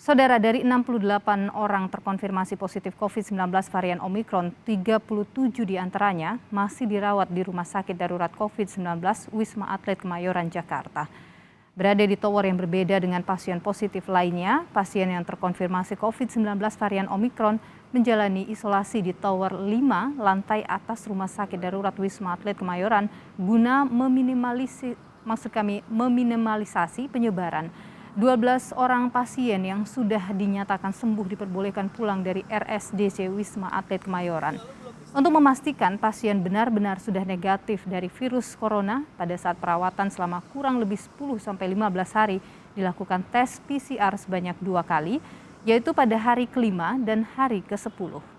Saudara, dari 68 orang terkonfirmasi positif COVID-19 varian Omikron, 37 diantaranya masih dirawat di Rumah Sakit Darurat COVID-19 Wisma Atlet Kemayoran, Jakarta. Berada di tower yang berbeda dengan pasien positif lainnya, pasien yang terkonfirmasi COVID-19 varian Omikron menjalani isolasi di tower 5 lantai atas Rumah Sakit Darurat Wisma Atlet Kemayoran guna meminimalisasi penyebaran. 12 orang pasien yang sudah dinyatakan sembuh diperbolehkan pulang dari RSDC Wisma Atlet Kemayoran. Untuk memastikan pasien benar-benar sudah negatif dari virus corona, pada saat perawatan selama kurang lebih 10-15 hari dilakukan tes PCR sebanyak 2 kali, yaitu pada hari ke-5 dan hari ke-10.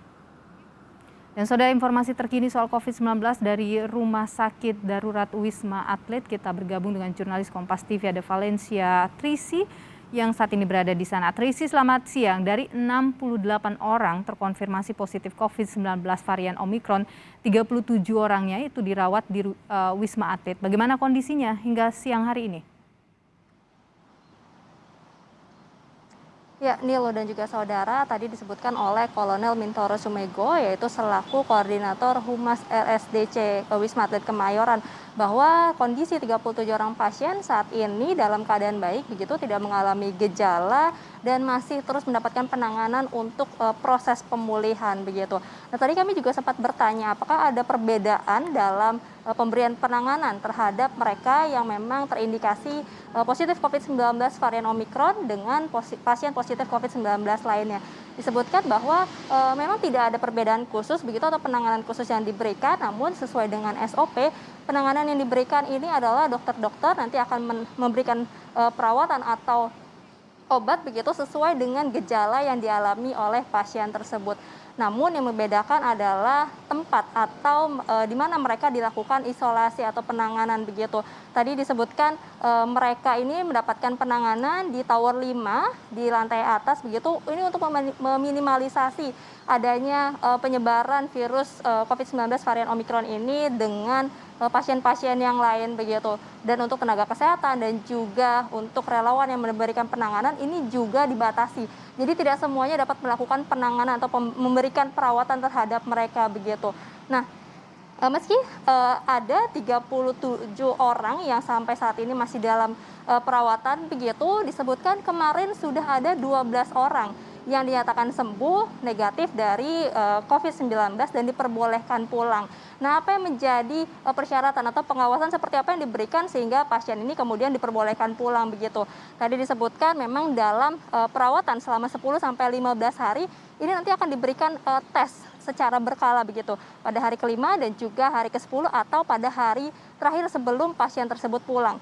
Dan saudara, informasi terkini soal COVID-19 dari Rumah Sakit Darurat Wisma Atlet, kita bergabung dengan jurnalis Kompas TV ada Valencia Trisi yang saat ini berada di sana. Trisi, selamat siang. Dari 68 orang terkonfirmasi positif COVID-19 varian Omikron, 37 orangnya itu dirawat di Wisma Atlet. Bagaimana kondisinya hingga siang hari ini? Ya, Nilo dan juga saudara, tadi disebutkan oleh Kolonel Mintoro Sumego, yaitu selaku koordinator Humas RSDC Wisma Atlet Kemayoran, bahwa kondisi 37 orang pasien saat ini dalam keadaan baik, begitu tidak mengalami gejala dan masih terus mendapatkan penanganan untuk proses pemulihan begitu. Nah, tadi kami juga sempat bertanya apakah ada perbedaan dalam pemberian penanganan terhadap mereka yang memang terindikasi positif COVID-19 varian Omikron dengan pasien positif COVID-19 lainnya. Disebutkan bahwa memang tidak ada perbedaan khusus begitu atau penanganan khusus yang diberikan, namun sesuai dengan SOP, penanganan yang diberikan ini adalah dokter-dokter nanti akan memberikan perawatan atau obat begitu sesuai dengan gejala yang dialami oleh pasien tersebut. Namun yang membedakan adalah tempat atau di mana mereka dilakukan isolasi atau penanganan begitu. Tadi disebutkan mereka ini mendapatkan penanganan di tower 5 di lantai atas begitu. Ini untuk meminimalisasi adanya penyebaran virus COVID-19 varian Omikron ini dengan pasien-pasien yang lain begitu. Dan untuk tenaga kesehatan dan juga untuk relawan yang memberikan penanganan ini juga dibatasi. Jadi tidak semuanya dapat melakukan penanganan atau memberikan perawatan terhadap mereka begitu. Nah, meski ada 37 orang yang sampai saat ini masih dalam perawatan begitu, disebutkan kemarin sudah ada 12 orang yang dinyatakan sembuh negatif dari COVID-19 dan diperbolehkan pulang. Nah, apa yang menjadi persyaratan atau pengawasan seperti apa yang diberikan sehingga pasien ini kemudian diperbolehkan pulang begitu? Tadi disebutkan memang dalam perawatan selama 10-15 hari ini nanti akan diberikan tes secara berkala begitu pada hari ke-5 dan juga hari ke-10 atau pada hari terakhir sebelum pasien tersebut pulang.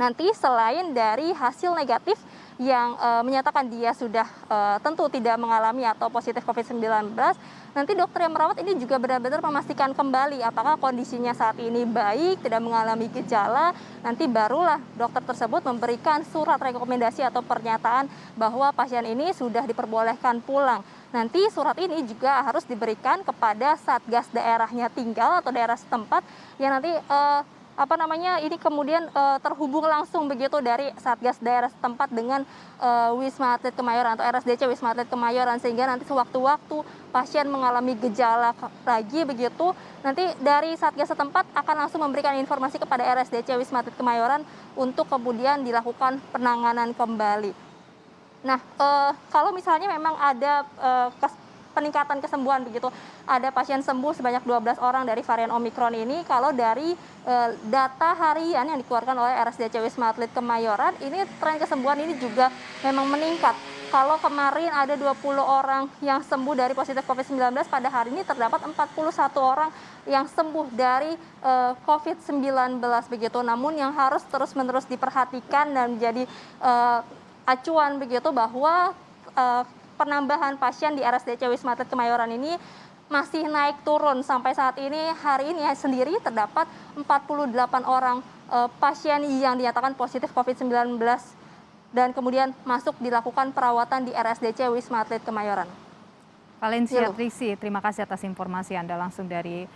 Nanti selain dari hasil negatif yang menyatakan dia sudah tentu tidak mengalami atau positif COVID-19, nanti dokter yang merawat ini juga benar-benar memastikan kembali apakah kondisinya saat ini baik, tidak mengalami gejala, nanti barulah dokter tersebut memberikan surat rekomendasi atau pernyataan bahwa pasien ini sudah diperbolehkan pulang. Nanti surat ini juga harus diberikan kepada Satgas daerahnya tinggal atau daerah setempat yang nanti ini kemudian terhubung langsung begitu dari Satgas daerah setempat dengan Wisma Atlet Kemayoran atau RSDC Wisma Atlet Kemayoran, sehingga nanti sewaktu-waktu pasien mengalami gejala lagi begitu, nanti dari Satgas setempat akan langsung memberikan informasi kepada RSDC Wisma Atlet Kemayoran untuk kemudian dilakukan penanganan kembali. Nah, kalau misalnya memang ada peningkatan kesembuhan begitu, ada pasien sembuh sebanyak 12 orang dari varian Omikron ini. Kalau dari data harian yang dikeluarkan oleh RSDC Wisma Atlet Kemayoran, ini tren kesembuhan ini juga memang meningkat. Kalau kemarin ada 20 orang yang sembuh dari positif COVID-19, pada hari ini terdapat 41 orang yang sembuh dari COVID-19 begitu. Namun yang harus terus-menerus diperhatikan dan menjadi acuan begitu bahwa penambahan pasien di RSDC Wisma Atlet Kemayoran ini masih naik turun. Sampai saat ini, hari ini sendiri terdapat 48 orang pasien yang dinyatakan positif COVID-19 dan kemudian masuk dilakukan perawatan di RSDC Wisma Atlet Kemayoran. Valencia Trisi, terima kasih atas informasi Anda langsung dari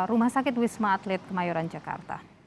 Rumah Sakit Wisma Atlet Kemayoran, Jakarta.